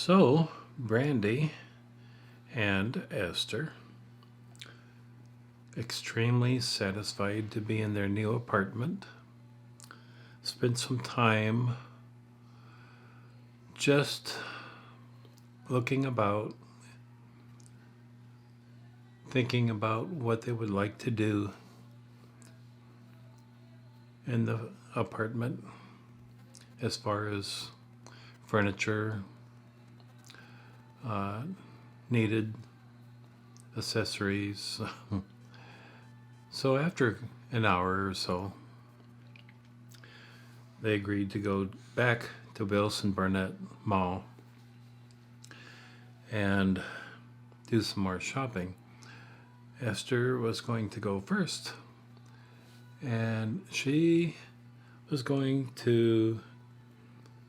So, Brandy and Esther, extremely satisfied to be in their new apartment, spent some time just looking about, thinking about what they would like to do in the apartment as far as furniture, needed accessories. So after an hour or so, they agreed to go back to Wilson-Barnett Mall and do some more shopping. Esther was going to go first, and she was going to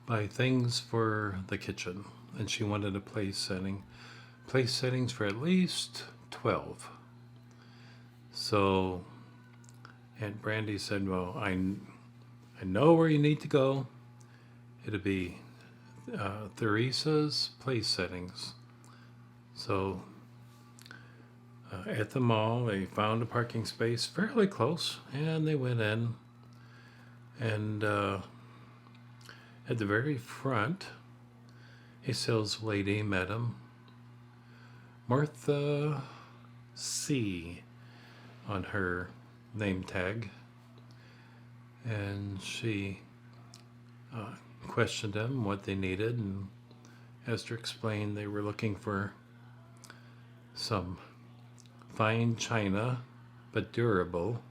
buy things for the kitchen, and she wanted a place settings for at least 12. So Aunt Brandy said, well, I know where you need to go. It'll be Theresa's place settings. So at the mall, they found a parking space fairly close, and they went in, and at the very front, a sales lady met him, Martha C. on her name tag, and she questioned them what they needed, and Esther explained they were looking for some fine china but durable,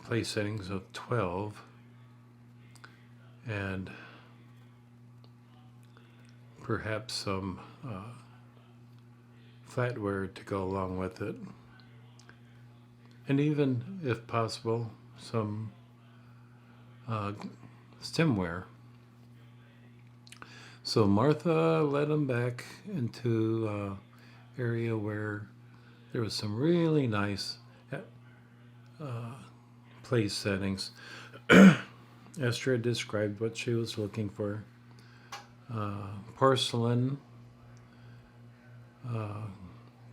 place settings of 12, and perhaps some flatware to go along with it, and even, if possible, some stemware. So Martha led them back into area where there was some really nice place settings. Esther had described what she was looking for. Porcelain,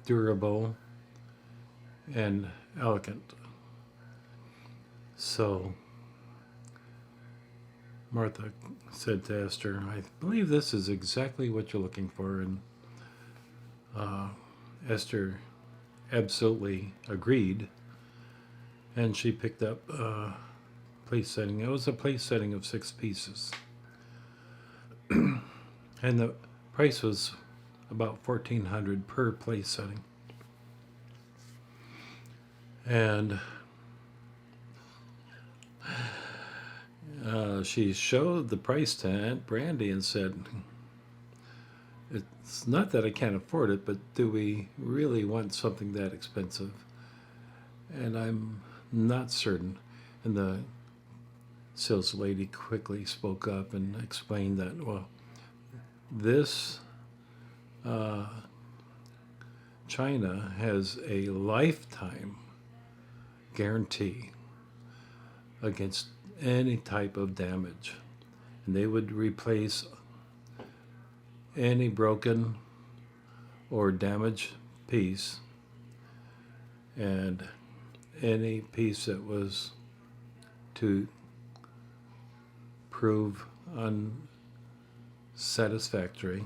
durable, and elegant. So Martha said to Esther, I believe this is exactly what you're looking for, and Esther absolutely agreed, and she picked up a place setting. It was a place setting of 6 pieces. And the price was about $1,400 per place setting. And she showed the price to Aunt Brandy and said, it's not that I can't afford it, but do we really want something that expensive? And I'm not certain. And the sales lady quickly spoke up and explained that, well, this china has a lifetime guarantee against any type of damage, and they would replace any broken or damaged piece, and any piece that was to prove unsatisfactory,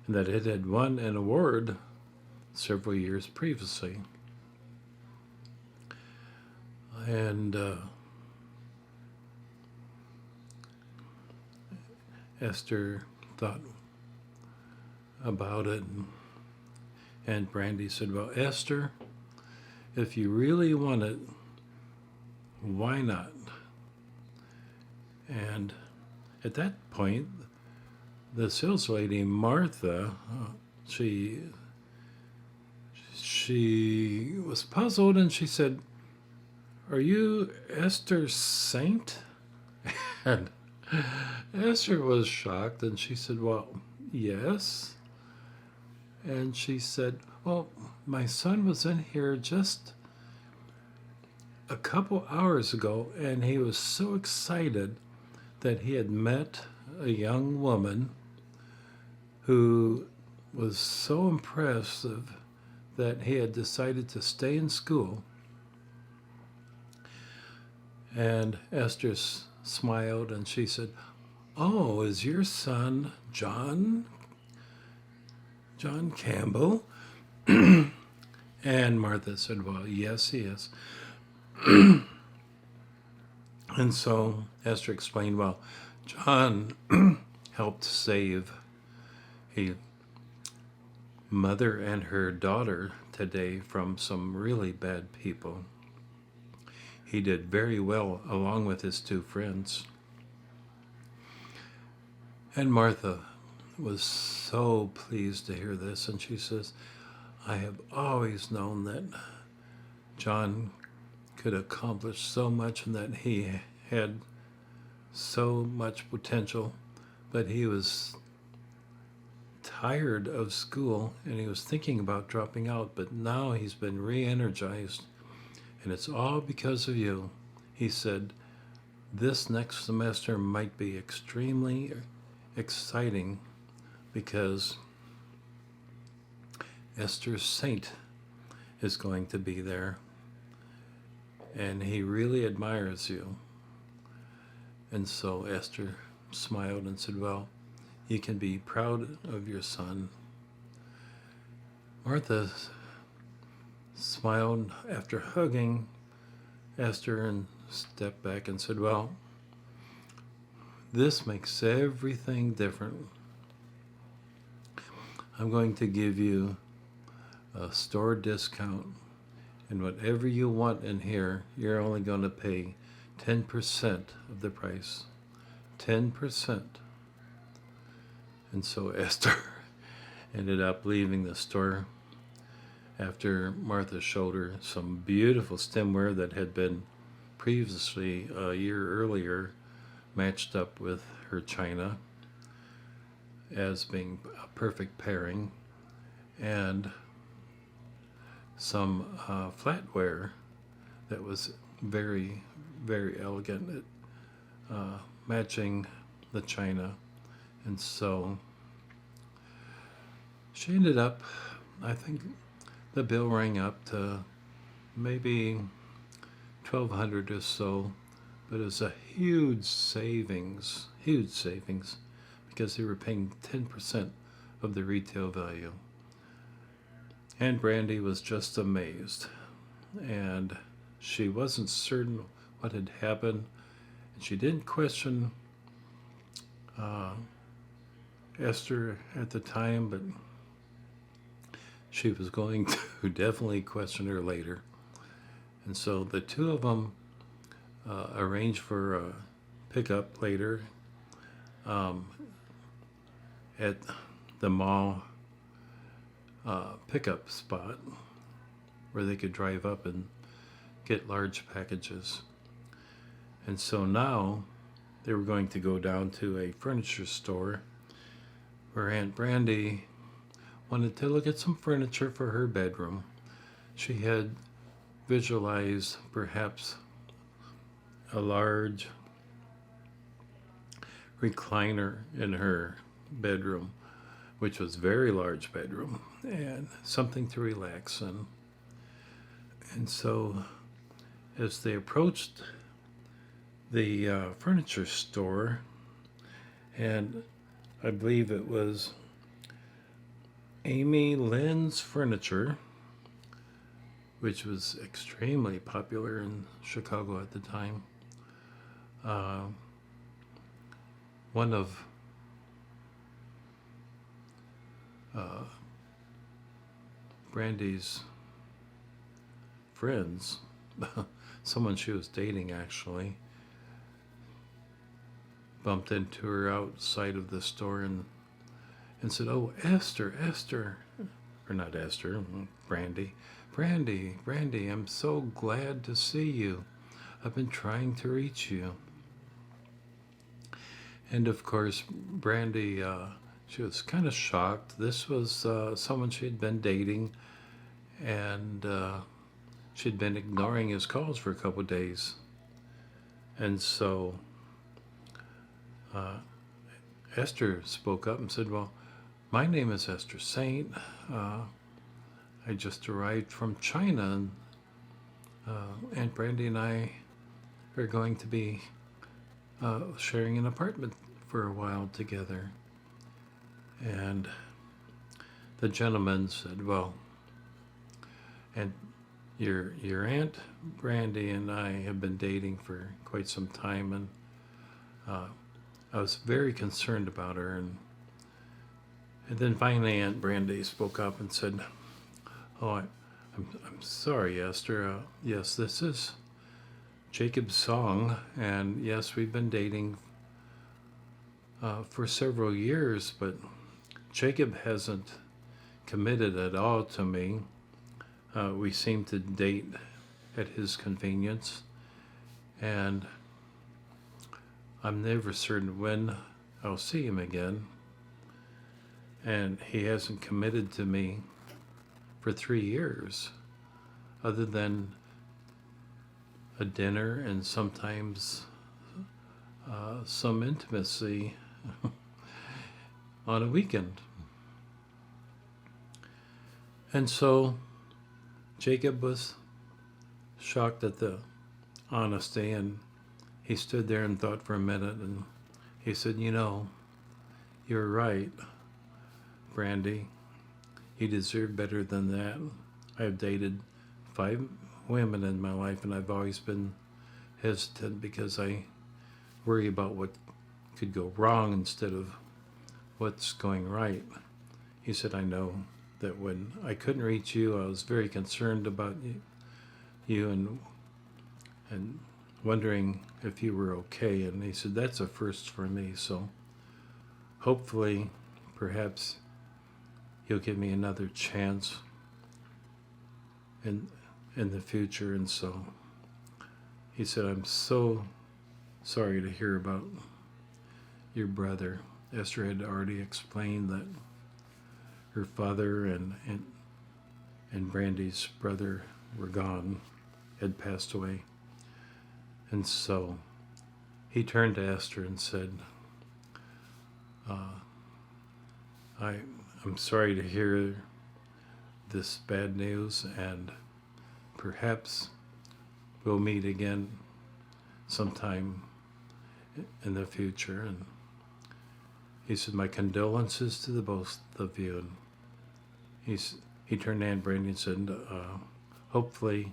and that it had won an award several years previously. And Esther thought about it, and Brandy said, well, Esther, if you really want it, why not? And at that point, the sales lady, Martha, she was puzzled, and she said, are you Esther Saint? And Esther was shocked, and she said, well, yes. And she said, well, my son was in here just a couple hours ago, and he was so excited that he had met a young woman who was so impressive that he had decided to stay in school. And Esther smiled and she said, "Oh, is your son John Campbell?" And Martha said, "Well, yes, he is." And so Esther explained, well, John helped save a mother and her daughter today from some really bad people. He did very well along with his two friends. And Martha was so pleased to hear this, and she says, "I have always known that John could accomplish so much and that he had so much potential, but he was tired of school and he was thinking about dropping out, but now he's been re-energized, and it's all because of you." He said, "This next semester might be extremely exciting because Ester Saint is going to be there, and he really admires you." And so Esther smiled and said, "Well, you can be proud of your son." Martha smiled after hugging Esther and stepped back and said, "Well, this makes everything different. I'm going to give you a store discount, and whatever you want in here, you're only going to pay 10% of the price. 10%. And so Esther ended up leaving the store after Martha showed her some beautiful stemware that had been previously, a year earlier, matched up with her china as being a perfect pairing, and some flatware that was very, very elegant, matching the china. And so she ended up, I think the bill rang up to maybe $1,200 or so, but it was a huge savings, because they were paying 10% of the retail value. Aunt Brandy was just amazed, and she wasn't certain what had happened, and she didn't question Esther at the time, but she was going to definitely question her later. And so the two of them arranged for a pickup later at the mall pickup spot where they could drive up and get large packages. And so now they were going to go down to a furniture store where Aunt Brandy wanted to look at some furniture for her bedroom. She had visualized perhaps a large recliner in her bedroom, which was a very large bedroom, and something to relax in. And so as they approached the furniture store, and I believe it was Amy Lynn's Furniture, which was extremely popular in Chicago at the time. One of Brandy's friends, someone she was dating actually, bumped into her outside of the store and said, "Oh, Esther, or not Esther, Brandy, I'm so glad to see you. I've been trying to reach you." And of course, Brandy, she was kind of shocked. This was someone she had been dating, and she'd been ignoring his calls for a couple of days. And so Esther spoke up and said, well, my name is Esther Saint. I just arrived from China, and Aunt Brandy and I are going to be sharing an apartment for a while together. And the gentleman said, well, and your Aunt Brandy and I have been dating for quite some time, and I was very concerned about her. And then finally Aunt Brandy spoke up and said, oh, I'm sorry, Esther. Yes, this is Jacob's song, and yes, we've been dating for several years, but Jacob hasn't committed at all to me. We seem to date at his convenience, and I'm never certain when I'll see him again. And he hasn't committed to me for 3 years, other than a dinner and sometimes some intimacy on a weekend. And so Jacob was shocked at the honesty, and he stood there and thought for a minute, and he said, you're right, Brandy. You deserve better than that. I've dated 5 women in my life, and I've always been hesitant because I worry about what could go wrong instead of what's going right. He said, I know that when I couldn't reach you, I was very concerned about you and wondering if you were okay. And he said, that's a first for me. So hopefully, perhaps you'll give me another chance in the future. And so he said, I'm so sorry to hear about your brother. Esther had already explained that her father and Brandy's brother were gone, had passed away. And so he turned to Esther and said, I'm sorry to hear this bad news, and perhaps we'll meet again sometime in the future. And he said, my condolences to the both of you. And he turned to Aunt Brandy and said, hopefully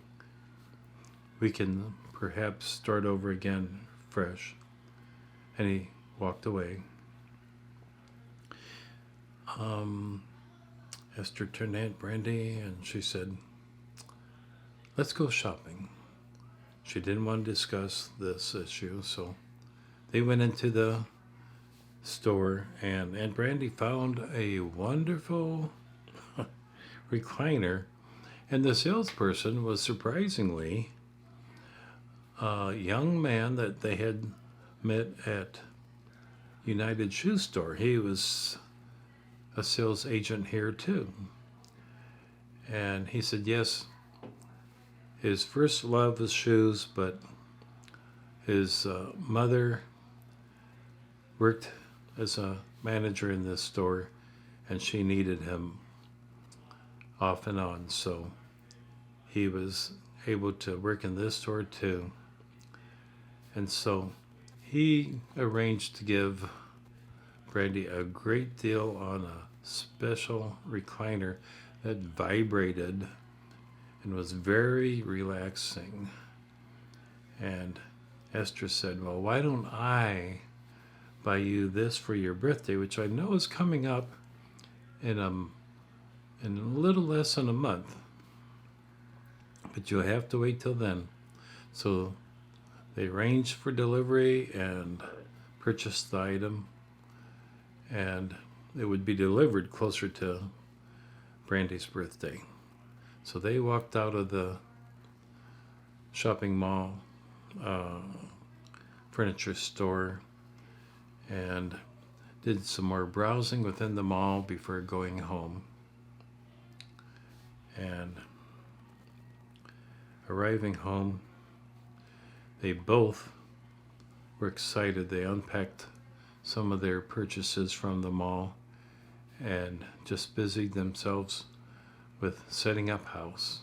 we can perhaps start over again fresh. And he walked away. Esther turned to Aunt Brandy and she said, let's go shopping. She didn't want to discuss this issue, so they went into the store, and Aunt Brandy found a wonderful recliner, and the salesperson was surprisingly a young man that they had met at United Shoe Store. He was a sales agent here too. And he said, yes, his first love was shoes, but his mother worked as a manager in this store, and she needed him off and on. So he was able to work in this store too. And so he arranged to give Brandy a great deal on a special recliner that vibrated and was very relaxing. And Esther said, well, why don't I buy you this for your birthday, which I know is coming up in a little less than a month, but you'll have to wait till then. So they arranged for delivery and purchased the item, and it would be delivered closer to Brandy's birthday. So they walked out of the shopping mall furniture store and did some more browsing within the mall before going home. And arriving home, they both were excited. They unpacked some of their purchases from the mall and just busied themselves with setting up house.